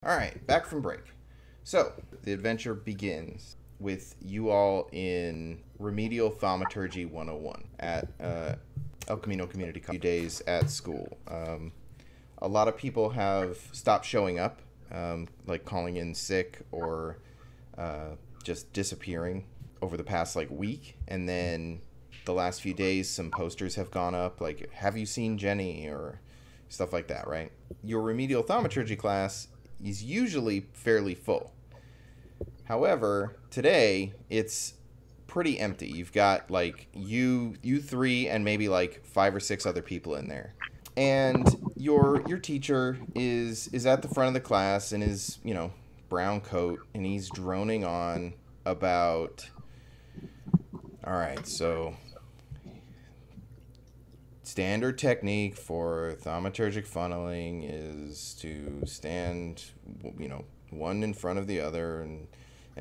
All right, back from break. So, the adventure begins with you all in Remedial Thaumaturgy 101 at El Camino Community College. Few days at school. A lot of people have stopped showing up, like calling in sick or just disappearing over the past week. And then the last few days, some posters have gone up, like, have you seen Jenny, or stuff like that, right? Your Remedial Thaumaturgy class is usually fairly full. However, today it's pretty empty. You've got you three and maybe 5 or 6 other people in there. And your teacher is at the front of the class in his, brown coat, and he's droning on about, all right, so standard technique for thaumaturgic funneling is to stand, one in front of the other, and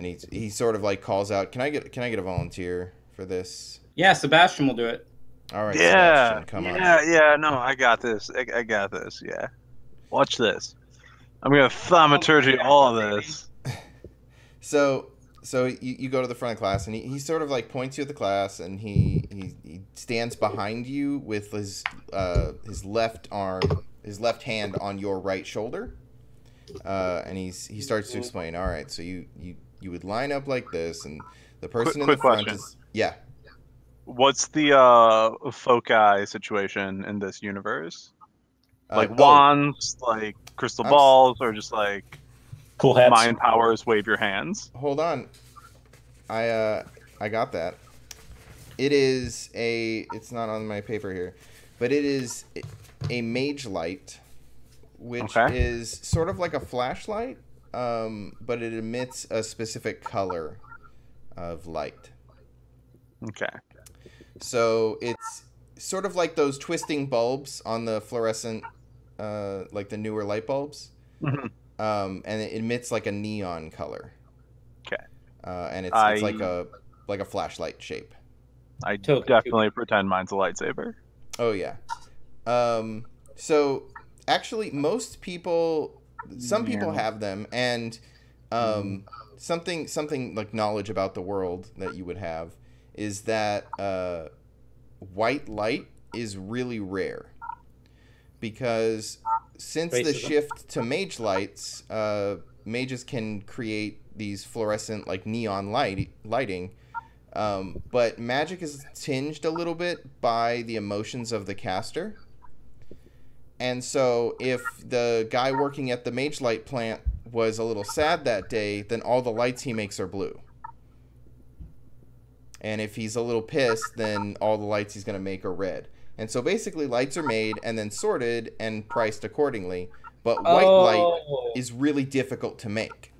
he sort of calls out, can I get a volunteer for this? Yeah, Sebastian will do it. All right, Yeah, Sebastian, come on. yeah, no, I got this. I got this, yeah. Watch this. I'm going to thaumaturgy all of this. So you go to the front of class, and he sort of points you at the class, and he stands behind you with his left hand on your right shoulder, and he starts to explain. All right, so you would line up like this, and the person in the front question. is, yeah. What's the foci situation in this universe? Wands, crystal balls, or just cool hats, mind powers, wave your hands? Hold on. I got that. It's not on my paper here, but it is a mage light, which is sort of like a flashlight, but it emits a specific color of light. Okay. So it's sort of like those twisting bulbs on the fluorescent, the newer light bulbs. Mm-hmm. And it emits a neon color. Okay. And it's like a flashlight shape. I definitely pretend mine's a lightsaber. Oh yeah. So actually, some people have them, and something like knowledge about the world that you would have is that white light is really rare, because since the shift to mage lights, mages can create these fluorescent neon lighting, but magic is tinged a little bit by the emotions of the caster. And so if the guy working at the mage light plant was a little sad that day, then all the lights he makes are blue. And if he's a little pissed, then all the lights he's going to make are red. And so basically lights are made and then sorted and priced accordingly. But white light is really difficult to make.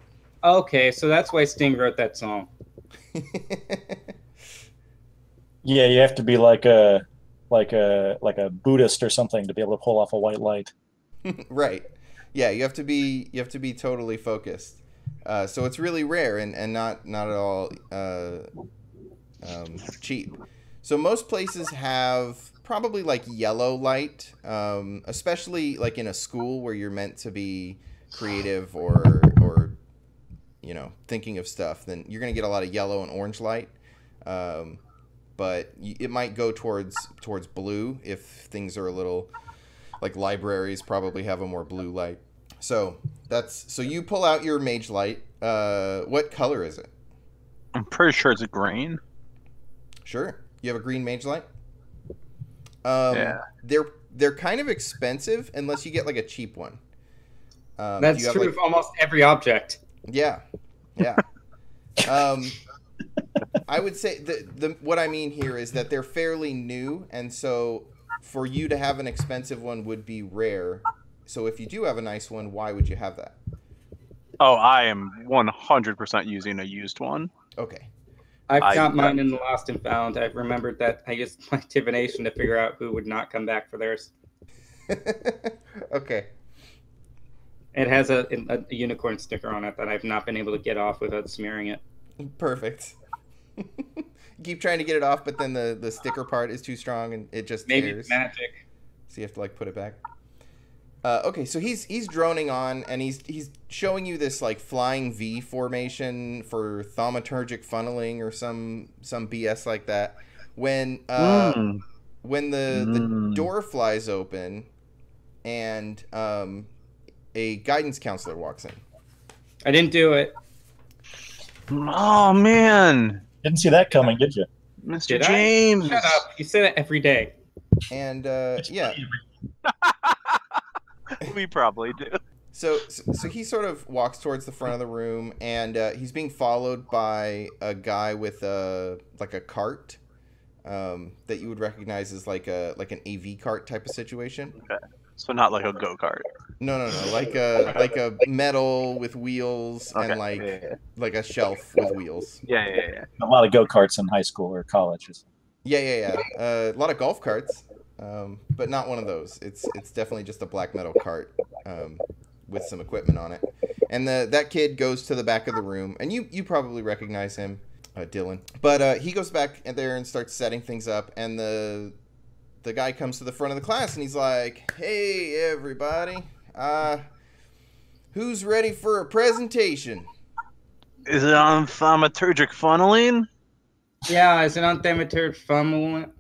Okay, so that's why Sting wrote that song. Yeah, you have to be like a Buddhist or something to be able to pull off a white light. Right. Yeah, you have to be totally focused. So it's really rare and not at all cheap. So most places have probably yellow light, especially in a school where you're meant to be creative or thinking of stuff. Then you're gonna get a lot of yellow and orange light, but it might go towards blue if things are a little libraries probably have a more blue light. So you pull out your mage light. What color is it? I'm pretty sure it's a green. Sure. You have a green mage light? Yeah. They're kind of expensive unless you get a cheap one. That's true of almost every object. Yeah. I would say what I mean here is that they're fairly new, and so for you to have an expensive one would be rare. So if you do have a nice one, why would you have that? Oh, I am 100% using a used one. Okay. I've got mine in the Lost and Found. I've remembered that I used my divination to figure out who would not come back for theirs. Okay. It has a unicorn sticker on it that I've not been able to get off without smearing it. Perfect. Keep trying to get it off, but then the sticker part is too strong and it just tears. Maybe it's magic. So you have to put it back. Okay, so he's droning on, and he's showing you this like flying V formation for thaumaturgic funneling or some BS like that. When the door flies open, and a guidance counselor walks in. I didn't do it. Oh man, Didn't see that coming, did you? Mr. Did James. Shut up. You say that every day. And yeah. We probably do. So he sort of walks towards the front of the room, and he's being followed by a guy with a cart that you would recognize as like an AV cart type of situation. Okay. So not like a go-kart. No, like a metal with wheels and like a shelf with wheels. Yeah. A lot of go-karts in high school or colleges. Yeah. A lot of golf carts, but not one of those. It's definitely just a black metal cart with some equipment on it. And that kid goes to the back of the room, and you probably recognize him, Dylan. But he goes back there and starts setting things up, and the guy comes to the front of the class, and he's like, "Hey, everybody, who's ready for a presentation?" Is it on thaumaturgic funneling? Yeah, is it on thaumaturgic funneling?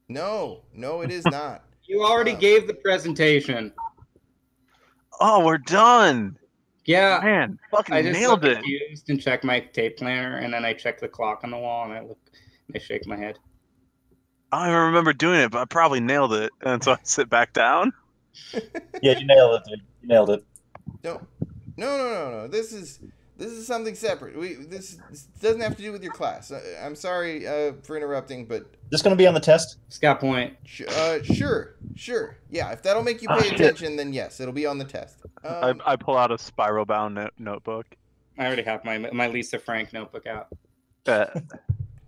No, it is not. You already gave the presentation. Oh, we're done. Yeah. Man, fucking I just nailed it. confused and check my tape planner, and then I check the clock on the wall, and I shake my head. I don't remember doing it, but I probably nailed it. And so I sit back down. Yeah, you nailed it, dude. You nailed it. No. This is something separate. This doesn't have to do with your class. I'm sorry for interrupting, but This going to be on the test? Scott Point. Sure. Yeah, if that'll make you pay attention, then yes, it'll be on the test. I pull out a spiral-bound notebook. I already have my Lisa Frank notebook out.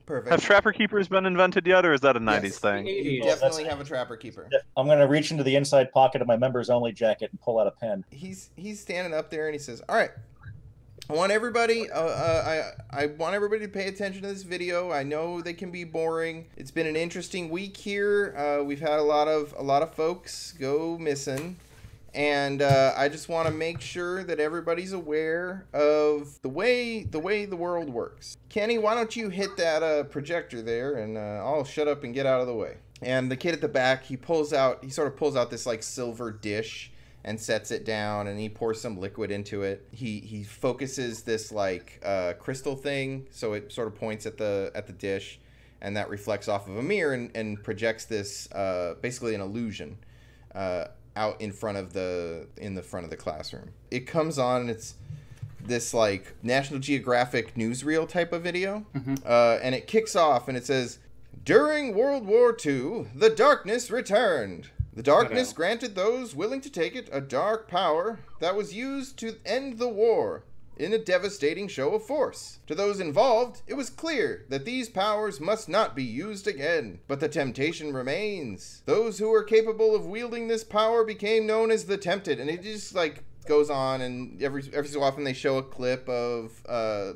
Perfect. Have Trapper Keepers been invented yet, or is that a 90s thing? You definitely have a Trapper Keeper. I'm going to reach into the inside pocket of my members-only jacket and pull out a pen. He's standing up there, and he says, "All right, I want everybody. I want everybody to pay attention to this video. I know they can be boring. It's been an interesting week here. We've had a lot of folks go missing, and I just want to make sure that everybody's aware of the way the world works. Kenny, why don't you hit that projector there, and I'll shut up and get out of the way." And the kid at the back, he sort of pulls out this like silver dish and sets it down, and he pours some liquid into it. He focuses this like crystal thing, so it sort of points at the dish, and that reflects off of a mirror and projects this basically an illusion out in front of the classroom. It comes on, and it's this like National Geographic newsreel type of video, and it kicks off, and it says, "During World War II, the darkness returned. The darkness granted those willing to take it a dark power that was used to end the war in a devastating show of force. To those involved, it was clear that these powers must not be used again, but the temptation remains. Those who were capable of wielding this power became known as the Tempted." And it just like goes on, and every so often they show a clip of a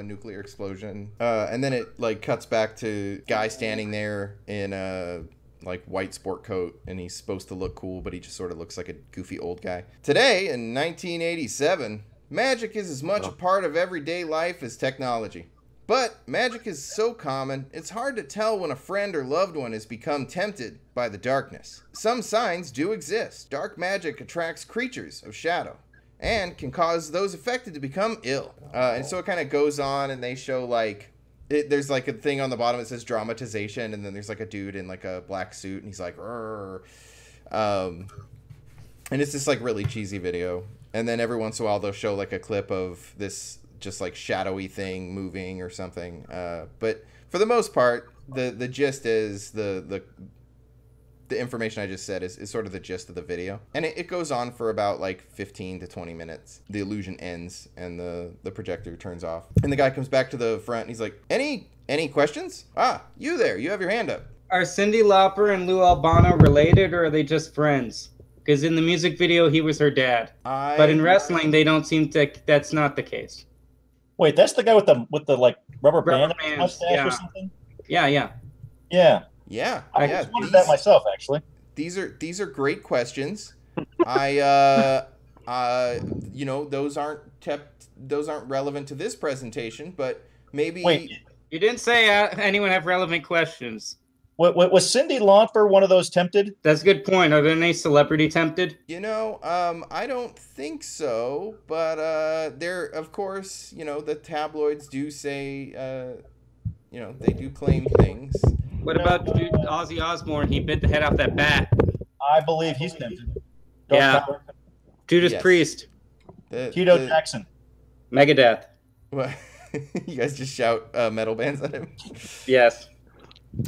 nuclear explosion, and then it like cuts back to guy standing there in a like white sport coat, and he's supposed to look cool, but he just sort of looks like a goofy old guy. "Today in 1987, magic is as much a part of everyday life as technology. But magic is so common, it's hard to tell when a friend or loved one has become tempted by the darkness. Some signs do exist. Dark magic attracts creatures of shadow and can cause those affected to become ill." And so it kind of goes on, and they show like there's like a thing on the bottom that says dramatization, and then there's like a dude in like a black suit, and he's like, "Rrr." And it's this like really cheesy video. And then every once in a while they'll show like a clip of this just like shadowy thing moving or something. But for the most part, the gist is the information I just said is sort of the gist of the video. And it goes on for about like 15 to 20 minutes. The illusion ends, and the projector turns off. And the guy comes back to the front, and he's like, Any questions? Ah, you there, you have your hand up." Are Cyndi Lauper and Lou Albano related, or are they just friends? Because in the music video, he was her dad. But in wrestling, they don't seem to. That's not the case. Wait, that's the guy with the like rubber band bands, mustache or something? Yeah. Yeah. Yeah. I just wanted that myself, actually. these are great questions. You know, those aren't relevant to this presentation, but maybe. Wait, you didn't say anyone have relevant questions. Was Cindy Lauper one of those tempted? That's a good point. Are there any celebrity tempted? You know, I don't think so, but there, of course, you know, the tabloids do say, you know, they do claim things. What about Ozzy Osbourne? He bit the head off that bat. I believe he's tempted. Yeah. Judas Priest. Tito Jackson. Megadeth. What? You guys just shout metal bands at him? Yes.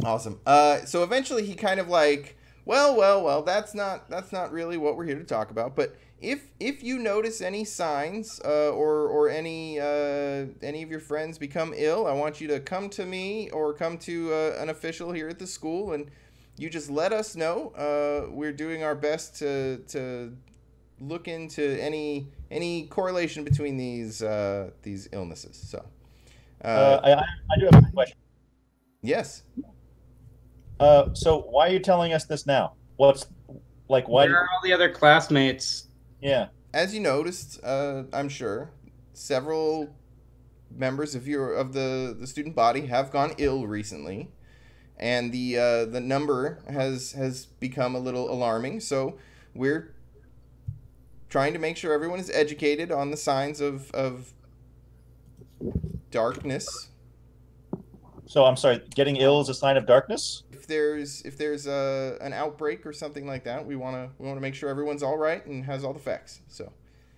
Awesome. So eventually he kind of like, well, that's not really what we're here to talk about. But if you notice any signs or any of your friends become ill, I want you to come to me or come to an official here at the school, and you just let us know. We're doing our best to look into any correlation between these illnesses. So, I do have a question. Yes. So why are you telling us this now? What's like? Why? Where are all the other classmates? Yeah. As you noticed, I'm sure several members of the student body have gone ill recently, and the number has become a little alarming. So we're trying to make sure everyone is educated on the signs of darkness. So I'm sorry, getting ill is a sign of darkness? If there's an outbreak or something like that, we want to make sure everyone's all right and has all the facts.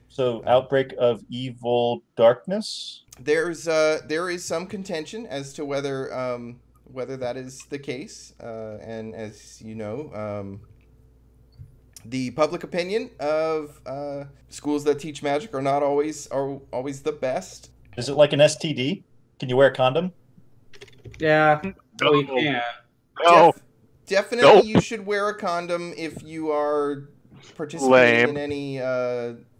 So outbreak of evil darkness? There is some contention as to whether that is the case, and as you know, the public opinion of schools that teach magic are not always the best. Is it like an STD? Can you wear a condom? Yeah, we can. No. Definitely, Nope. you should wear a condom if you are participating in any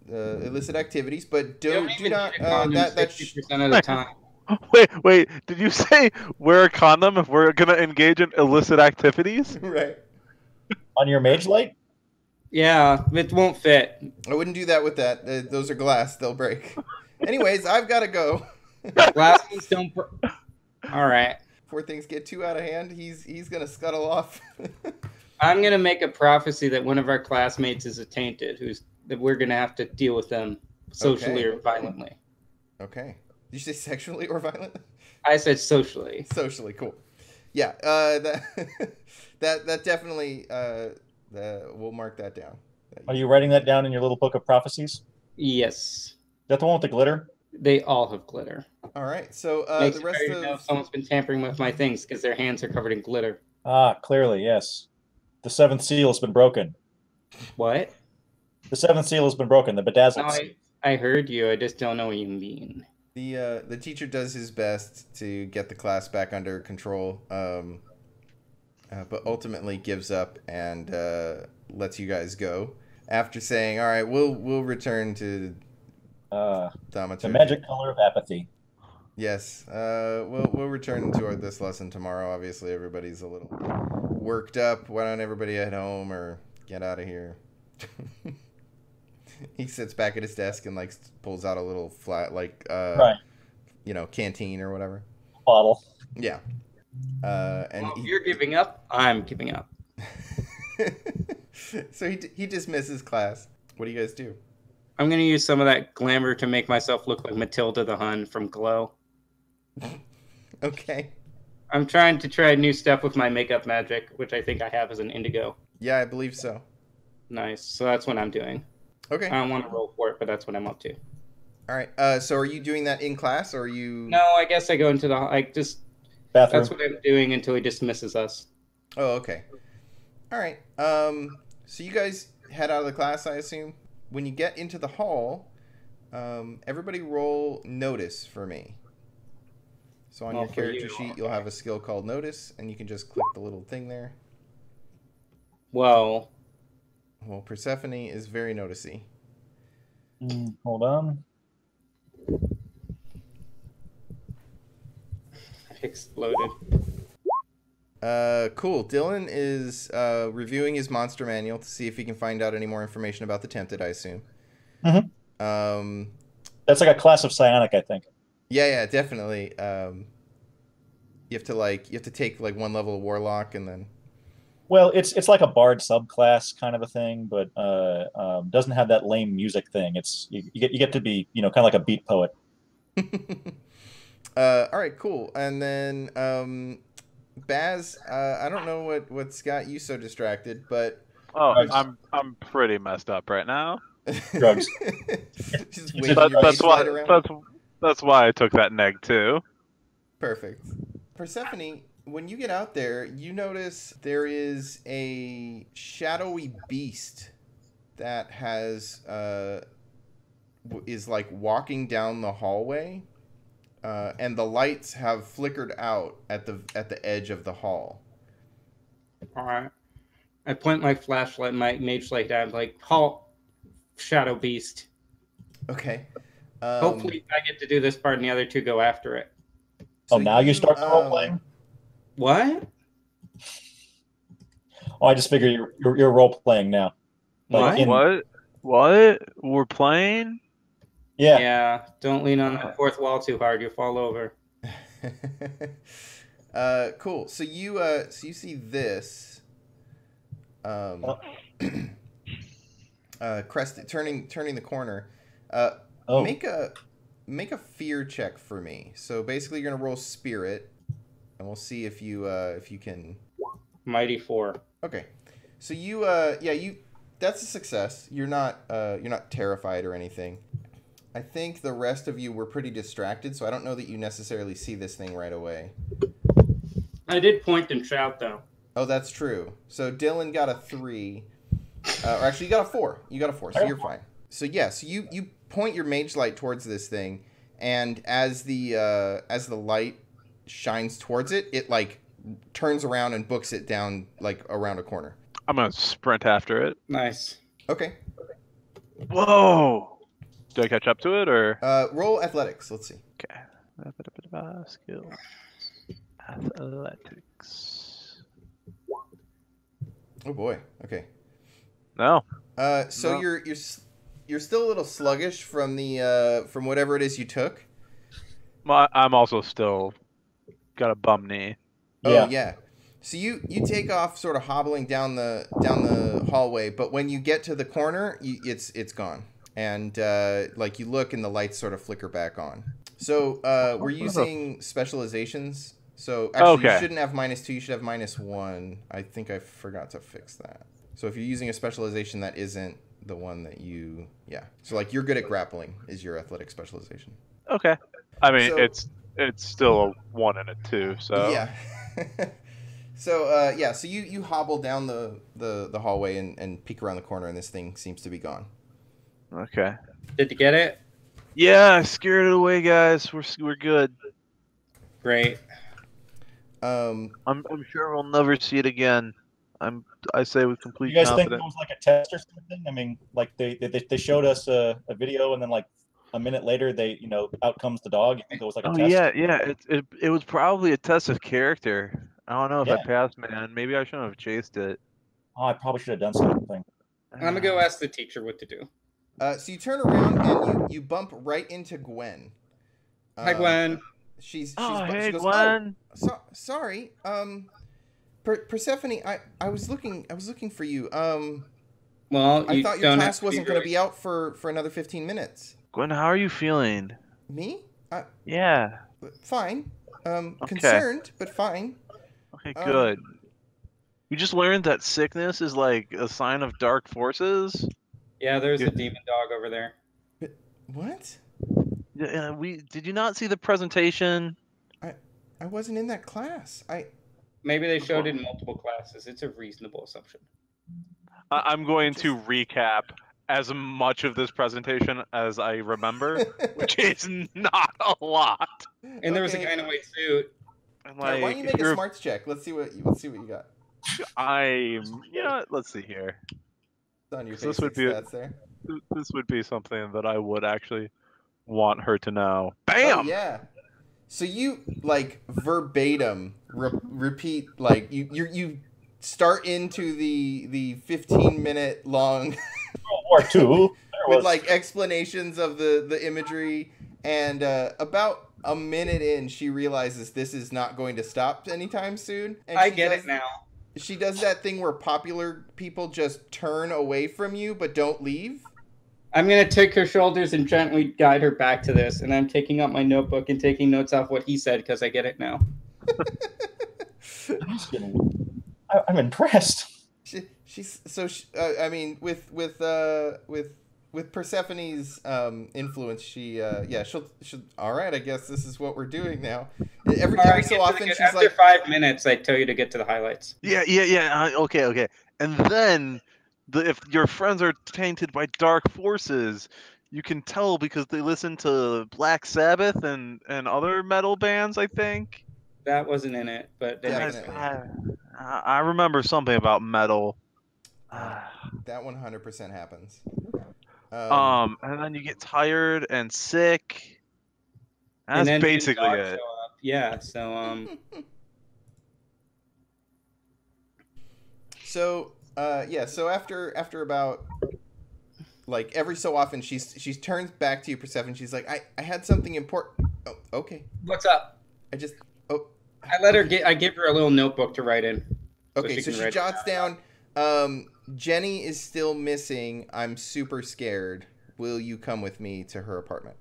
illicit activities. But do not. That 60% of the time. Wait. Did you say wear a condom if we're gonna engage in illicit activities? Right. On your mage light? Yeah, it won't fit. I wouldn't do that with that. Those are glass; they'll break. Anyways, I've got to go. Glass ones don't. All right. Before things get too out of hand, he's gonna scuttle off. I'm gonna make a prophecy that one of our classmates is tainted, that we're gonna have to deal with them socially or violently. Okay. Did you say sexually or violently? I said socially. Socially, cool. Yeah. That definitely. We'll mark that down. Are you writing that down in your little book of prophecies? Yes. Is that the one with the glitter? They all have glitter. All right. So Makes the rest it know if someone's been tampering with my things because their hands are covered in glitter. Ah, clearly, yes. The seventh seal has been broken. What? The seventh seal has been broken. The bedazzled. No, I heard you. I just don't know what you mean. The teacher does his best to get the class back under control, but ultimately gives up and lets you guys go after saying, "All right, we'll return to the magic color of apathy." Yes, we'll return to this lesson tomorrow. Obviously, everybody's a little worked up. Why don't everybody head home or get out of here? He sits back at his desk and like pulls out a little flat, like right, you know, canteen or whatever bottle. Yeah. And well, if you're giving up, I'm giving up. So he dismisses class. What do you guys do? I'm gonna use some of that glamour to make myself look like Matilda the Hun from Glow. Okay. I'm trying to try new stuff with my makeup magic, which I think I have as an indigo. Yeah, I believe so. Nice. So that's what I'm doing. Okay. I don't want to roll for it, but that's what I'm up to. All right. So are you doing that in class, or are you? No, I guess I go into the bathroom. That's what I'm doing until he dismisses us. Oh, okay. All right. So you guys head out of the class, I assume. When you get into the hall, everybody roll notice for me. So on your character sheet, you'll have a skill called notice, and you can just click the little thing there. Well, Persephone is very noticey. Hold on. I exploded. Cool. Dylan is reviewing his monster manual to see if he can find out any more information about the Tempted, I assume. Mm-hmm. That's like a class of psionic, I think. Yeah, definitely. You have to take like one level of Warlock and then. Well, it's like a bard subclass kind of a thing, but doesn't have that lame music thing. It's you get to be kind of like a beat poet. All right, cool. And then Baz, I don't know what's got you so distracted, but I'm pretty messed up right now. Drugs. Just waving your mage light around. That's why I took that neg too. Perfect. Persephone, when you get out there, you notice there is a shadowy beast that is like walking down the hallway, and the lights have flickered out at the edge of the hall. All right. I point my flashlight, my mage light at like, halt, shadow beast. Okay. Hopefully I get to do this part and the other two go after it. So now you start the role playing? What? Oh, I just figure you're role playing now. Like What? We're playing? Yeah. Yeah. Don't lean on that fourth wall too hard. You'll fall over. Cool. So you see this. Crest turning the corner. Make a fear check for me. So basically, you're gonna roll spirit, and we'll see if you can. Mighty 4. Okay, so you that's a success. You're not terrified or anything. I think the rest of you were pretty distracted, so I don't know that you necessarily see this thing right away. I did point and shout though. Oh, that's true. So Dylan got a 3, or actually you got a 4. You got a 4, so you're fine. So yeah, so you point your mage light towards this thing, and as the light shines towards it, it like turns around and books it down like around a corner. I'm gonna sprint after it. Nice. Okay. Whoa! Do I catch up to it or? Roll athletics. Let's see. Okay. Skill. Athletics. Oh boy. Okay. No. So No. You're still a little sluggish from the from whatever it is you took. Well, I'm also still got a bum knee. Oh yeah. So you take off, sort of hobbling down the hallway, but when you get to the corner, it's gone, and like you look and the lights sort of flicker back on. So we're using specializations. So actually, you shouldn't have -2. You should have -1. I think I forgot to fix that. So if you're using a specialization that isn't the one that you, so like you're good at grappling is your athletic specialization. Okay. I mean, So- it's still a 1 and a 2. So Yeah. So so you hobble down the hallway and peek around the corner, and this thing seems to be gone. Okay. Did you get it? Yeah, I scared it away, guys. We're good. Great. I'm sure we'll never see it again. I say with complete You guys think it confidence. was like a test or something? I mean, like they showed us a video, and then like a minute later, out comes the dog. You think it was like a test? Yeah. It was probably a test of character. I don't know if I Yeah. passed, man. Maybe I shouldn't have chased it. Oh, I probably should have done something. I'm gonna go ask the teacher what to do. So you turn around and you bump right into Gwen. Hi, Gwen. She Hey, goes, Gwen. "Oh, sorry. Persephone, I was looking for you. Well, I you thought your don't class have to wasn't be going to be out for another 15 minutes. Gwen, how are you feeling? Me? Yeah. Fine. Concerned, but fine. Okay, good. You just learned that sickness is like a sign of dark forces? Yeah, there's a demon dog over there. What? Yeah, did you not see the presentation? I wasn't in that class. Maybe they showed it in multiple classes. It's a reasonable assumption. I'm going to recap as much of this presentation as I remember, which is not a lot. And there was a guy in a white suit. And Why don't you make a smarts check? Let's see what you got. Let's see here. It's on your This basic would be stats there. This would be something that I would actually want her to know. Oh, Bam! yeah. So you like verbatim repeat like you start into the 15-minute long World War II. with like explanations of the imagery, and about a minute in, she realizes this is not going to stop anytime soon. And I get it now. She does that thing where popular people just turn away from you but don't leave. I'm going to take her shoulders and gently guide her back to this, and I'm taking out my notebook and taking notes off what he said because I get it now. I'm impressed. I mean, with Persephone's influence, she'll all right. I guess this is what we're doing now. Every so often, she's after like, 5 minutes, I tell you to get to the highlights. Yeah. Okay. And then, if your friends are tainted by dark forces, you can tell because they listen to Black Sabbath and other metal bands, I think. That wasn't in it, but I remember something about metal. That 100% happens. And then you get tired and sick. That's basically it. Yeah, so So after about like every so often she turns back to you, Persephone. She's like, I had something important. Oh, okay. What's up? I give her a little notebook to write in. Okay, so she jots down. Jenny is still missing. I'm super scared. Will you come with me to her apartment?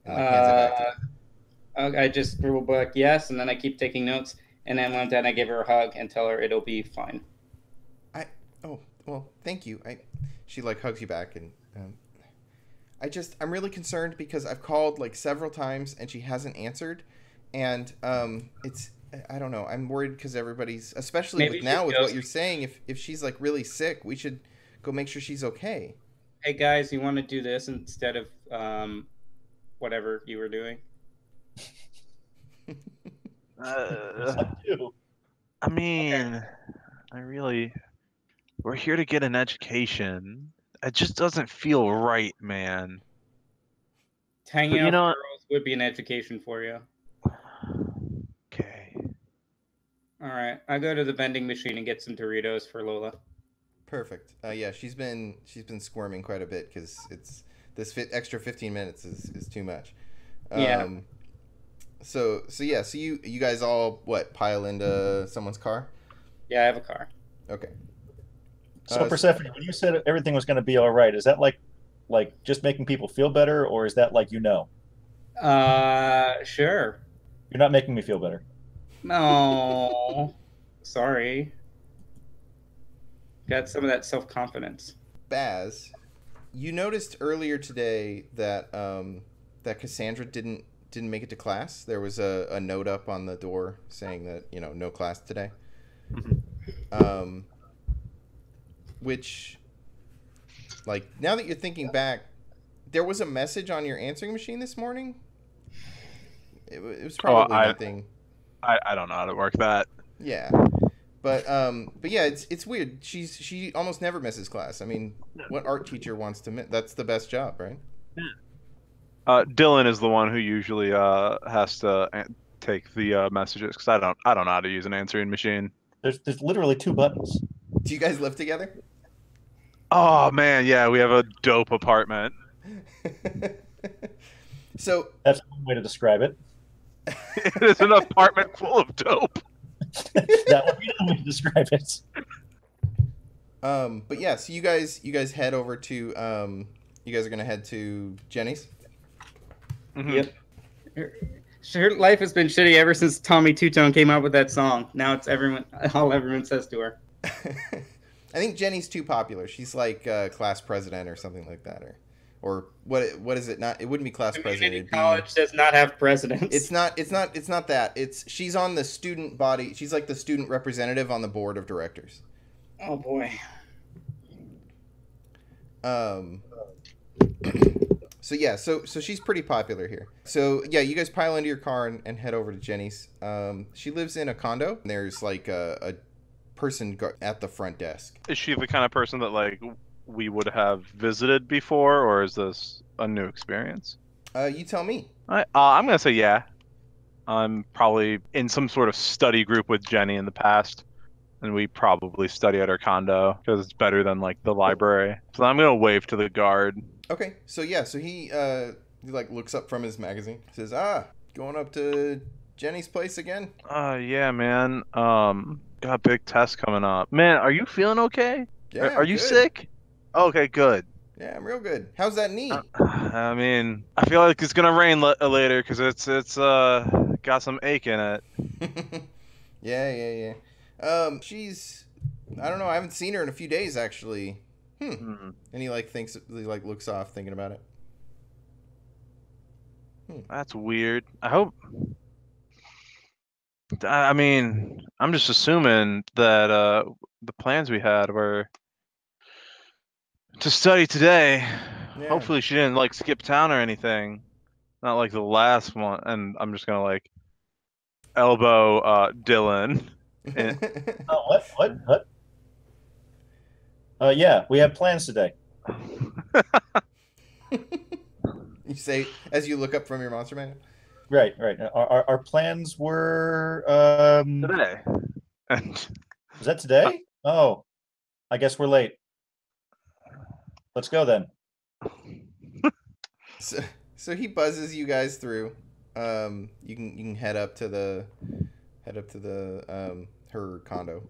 And like hands it back to you. I just scribble back yes, and then I keep taking notes. And then when I'm done, I give her a hug and tell her it'll be fine. Well, thank you. She like hugs you back, and I'm really concerned because I've called like several times and she hasn't answered, and I don't know. I'm worried because everybody's, especially with what you're saying, if she's like really sick, we should go make sure she's okay. Hey guys, you want to do this instead of whatever you were doing? I mean, we're here to get an education. It just doesn't feel right, man. Hanging out with girls would be an education for you. Okay. All right, I go to the vending machine and get some Doritos for Lola. Perfect. Yeah, she's been squirming quite a bit because this extra 15 minutes is too much. Yeah. So you guys all pile into someone's car? Yeah, I have a car. Okay. So Persephone, when you said everything was going to be all right, is that like just making people feel better, or is that like Sure. You're not making me feel better. No. Sorry. Got some of that self-confidence. Baz, you noticed earlier today that that Cassandra didn't make it to class. There was a note up on the door saying that, no class today. Mm-hmm. Which, like, now that you're thinking back, there was a message on your answering machine this morning. It was probably nothing. I don't know how to work that. Yeah, but yeah, it's weird. She almost never misses class. I mean, what art teacher wants to miss? That's the best job, right? Yeah. Dylan is the one who usually has to take the messages because I don't know how to use an answering machine. There's literally 2 buttons. Do you guys live together? Oh man, yeah, we have a dope apartment. So that's one way to describe it. It is an apartment full of dope. That would be the way to describe it. But yeah, so you guys head over to you guys are gonna head to Jenny's. Mm-hmm. Yep. Her life has been shitty ever since Tommy Two-Tone came out with that song. Now it's all everyone says to her. I think Jenny's too popular. She's like class president or something like that, or what is it? Not, it wouldn't be class president. College does not have presidents. It's not that. She's on the student body. She's like the student representative on the board of directors. Oh boy. So yeah, so she's pretty popular here. So yeah, you guys pile into your car and head over to Jenny's. She lives in a condo. There's like a person at the front desk. Is she the kind of person that like we would have visited before, or is this a new experience? You tell me. I'm gonna say yeah. I'm probably in some sort of study group with Jenny in the past, and we probably study at her condo because it's better than like the library. So I'm gonna wave to the guard. Okay, so yeah, so he like looks up from his magazine, says, going up to Jenny's place again? Yeah, man. Got a big test coming up. Man, are you feeling okay? Yeah, Are I'm you good. sick? Okay, good. Yeah, I'm real good. How's that knee? I mean, I feel like it's gonna rain later because it's got some ache in it. Yeah. She's, I don't know, I haven't seen her in a few days actually. And he like thinks, he like looks off thinking about it. That's weird. I hope. I mean, I'm just assuming that the plans we had were to study today. Yeah. Hopefully she didn't like skip town or anything. Not like the last one. And I'm just gonna like elbow Dylan. Oh, what? Yeah, we have plans today. You say as you look up from your monster manual. Right. Our plans were Today. Was that today? Oh, I guess we're late. Let's go then. So he buzzes you guys through. You can head up to the her condo.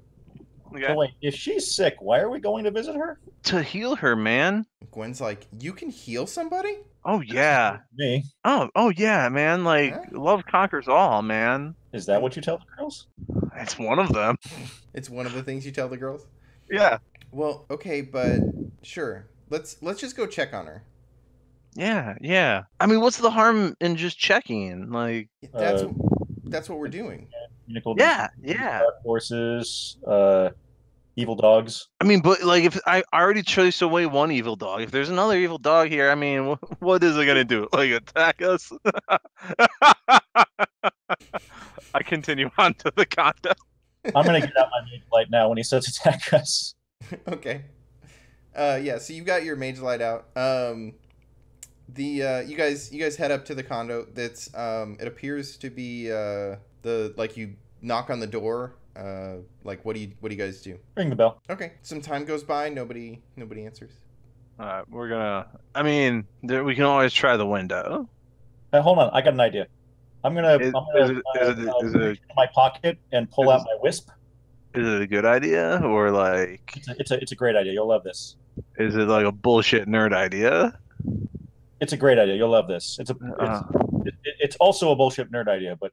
Okay. So wait, if she's sick, why are we going to visit her? To heal her, man. Gwen's like, you can heal somebody? Oh yeah. Me? Oh yeah, man. Like Huh? love conquers all, man. Is that what you tell the girls? It's one of them. It's one of the things you tell the girls. Yeah. Well, okay, but sure. Let's just go check on her. Yeah. I mean, what's the harm in just checking? Like, That's what we're doing. yeah. Dark forces, evil dogs. I mean, but like, if I already chose away one evil dog, if there's another evil dog here, I mean, what is it gonna do? Like, attack us? I continue on to the condo. I'm gonna get out my mage light now when he says attack us. Okay. Yeah. So you've got your mage light out. You guys head up to the condo. That's it appears to be you knock on the door. What do you guys do? Ring the bell. Okay. Some time goes by. Nobody answers. We're gonna. I mean, we can always try the window. Hold on, I got an idea. I'm gonna Is reach it into my pocket and pull out my wisp. Is it a good idea or like? It's a great idea. You'll love this. Is it like a bullshit nerd idea? It's a great idea. You'll love this. It's also a bullshit nerd idea, but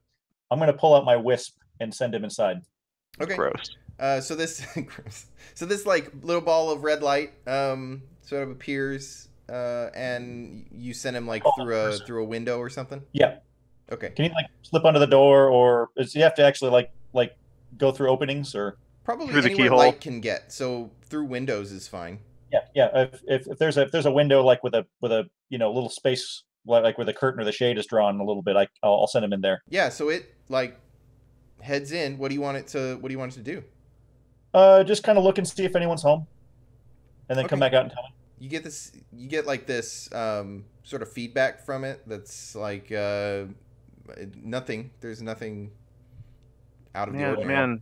I'm gonna pull out my wisp and send him inside. Okay. Gross. So this like little ball of red light sort of appears and you send him like through a window or something. Yeah. Okay. Can he like slip under the door, or does he have to actually like go through openings, or probably through the anywhere keyhole light can get? So through windows is fine. Yeah. If there's a window like with a little space like where the curtain or the shade is drawn a little bit, I'll send him in there. Yeah. So it like heads in. What do you want it to do? Just kind of look and see if anyone's home, and then come back out and tell me. You get this sort of feedback from it that's like nothing. There's nothing out of the ordinary. Man.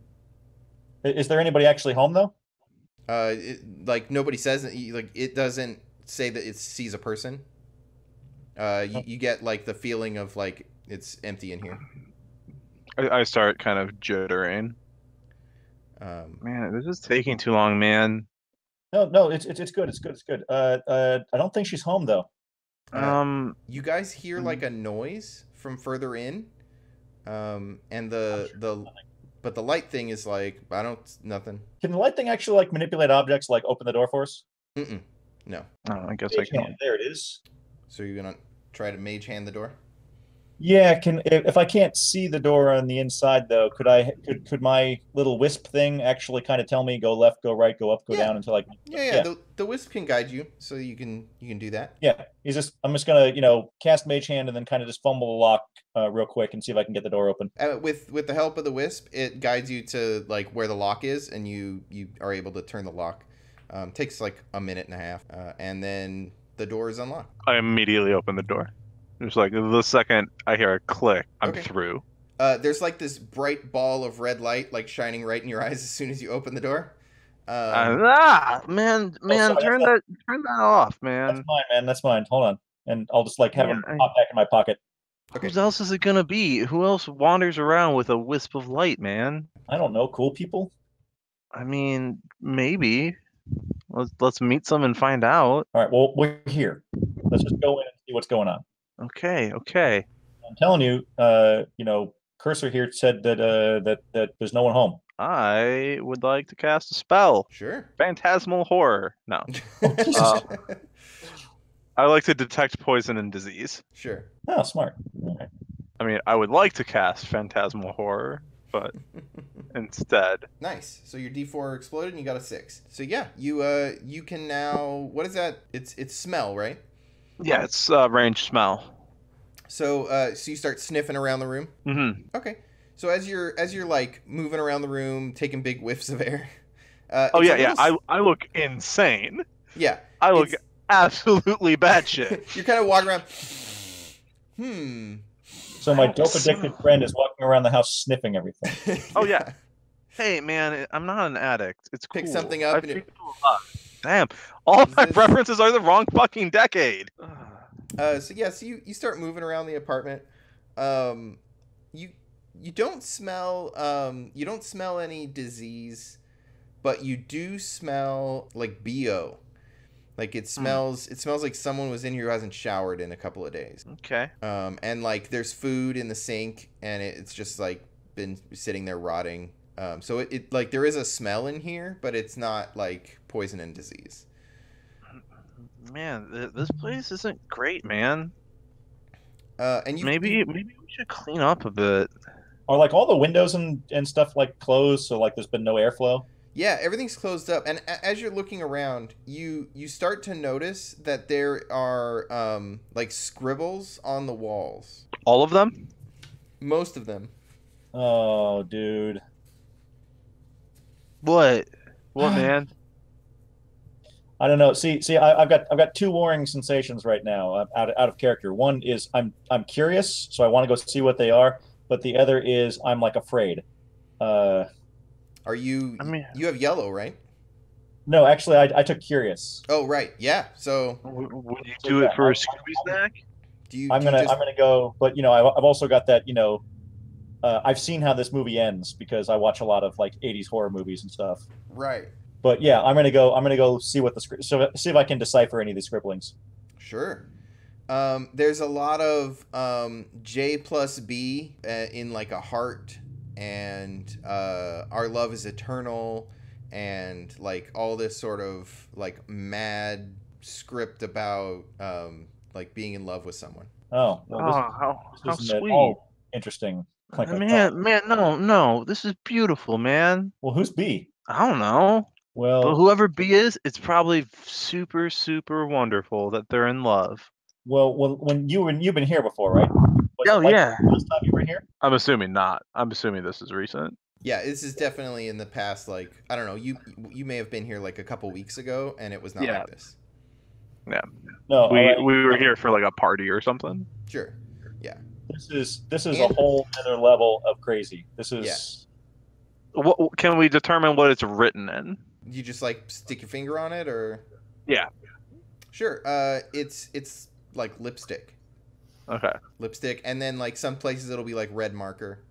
Is there anybody actually home though? Nobody says it. Like it doesn't say that it sees a person. You get like the feeling of like it's empty in here. I start kind of jittering. Man, this is taking too long, man. No, it's good. It's good. I don't think she's home though. You guys hear like a noise from further in, and but the light thing is like nothing. Can the light thing actually like manipulate objects, like open the door for us? No. Oh, I guess I can. There it is. So you're gonna try to mage hand the door? Yeah, if I can't see the door on the inside though, could my little wisp thing actually kind of tell me go left, go right, go up, go down until Yeah. The wisp can guide you, so you can do that. Yeah, I'm just gonna cast mage hand and then kind of just fumble the lock real quick and see if I can get the door open. With the help of the wisp, it guides you to like where the lock is, and you are able to turn the lock. Takes like a minute and a half, and then the door is unlocked. I immediately open the door. Just like the second I hear a click, I'm through. There's like this bright ball of red light like shining right in your eyes as soon as you open the door. Man, sorry, turn that off, man. That's mine, man. That's mine. Hold on, and I'll just like have Yeah, them pop back in my pocket. Okay. Who else is it gonna be? Who else wanders around with a wisp of light, man? I don't know. Cool people. I mean, maybe. Let's meet some and find out. All right. Well, we're here. Let's just go in and see what's going on. Okay. I'm telling you, Cursor here said that there's no one home. I would like to cast a spell. Sure. Phantasmal horror. No. I like to detect poison and disease. Sure. Oh, smart. All right. I mean, I would like to cast phantasmal horror, but instead. Nice. So your D4 exploded and you got a 6. So yeah, you can now, what is that? It's smell, right? Yeah, it's range smell. So so you start sniffing around the room. Mm-hmm. Okay. So as you're like moving around the room, taking big whiffs of air. I look insane. Yeah. I look absolutely batshit. You're kind of walking around. So my dope addicted friend is walking around the house sniffing everything. Oh yeah. Hey man, I'm not an addict. It's cool. Pick something up and damn. All my preferences are the wrong fucking decade. So you start moving around the apartment. You don't smell any disease, but you do smell like BO. Like it smells like someone was in here who hasn't showered in a couple of days. Okay. And like there's food in the sink and it's just like been sitting there rotting. So it like there is a smell in here, but it's not like poison and disease. Man, this place isn't great, man. And maybe we should clean up a bit. Are like all the windows and stuff like closed, so like there's been no airflow? Yeah, everything's closed up. And as you're looking around, you start to notice that there are like scribbles on the walls. All of them? Most of them. Oh, dude. What, man? I don't know. See, I've got two warring sensations right now, out of character. One is I'm curious, so I want to go see what they are. But the other is I'm like afraid. Are you? I mean, you have yellow, right? No, actually, I took curious. Oh, right. Yeah. So would you do it for a Scooby snack? I'm gonna go, but I've also got that. I've seen how this movie ends because I watch a lot of like 80s horror movies and stuff. Right. But yeah, I'm gonna go see what see if I can decipher any of these scribblings. Sure. There's a lot of J plus B in like a heart, and our love is eternal, and like all this sort of like mad script about like being in love with someone. Oh, well, how sweet! All interesting. Like man, no, this is beautiful, man. Well, who's B? I don't know. Well, but whoever B is, it's probably super, super wonderful that they're in love. Well, when you've been here before, right? Yeah. Last time you were here? I'm assuming not. I'm assuming this is recent. Yeah, this is definitely in the past. Like, I don't know. You may have been here like a couple weeks ago, and it was not like this. Yeah. No, we were here for like a party or something. Sure. Yeah. This is a whole other level of crazy. This is. Yeah. What can we determine what it's written in? You just like stick your finger on it, or? Yeah. Sure. It's like lipstick. Okay. Lipstick, and then like some places it'll be like red marker.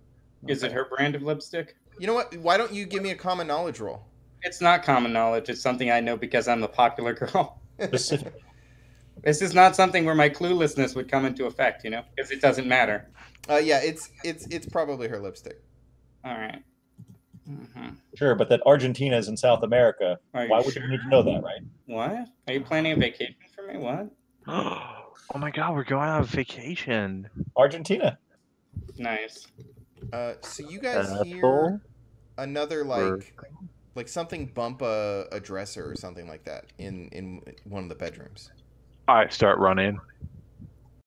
Is it her brand of lipstick? You know what? Why don't you give me a common knowledge roll? It's not common knowledge. It's something I know because I'm a popular girl. This is not something where my cluelessness would come into effect, because it doesn't matter. Yeah, it's probably her lipstick. All right. Mm-hmm. Sure, but that Argentina is in South America. Why would you need to know that, right? What? Are you planning a vacation for me? What? Oh my God, we're going on a vacation. Argentina. Nice. So you guys hear another like something bump a dresser or something like that in one of the bedrooms. I start running.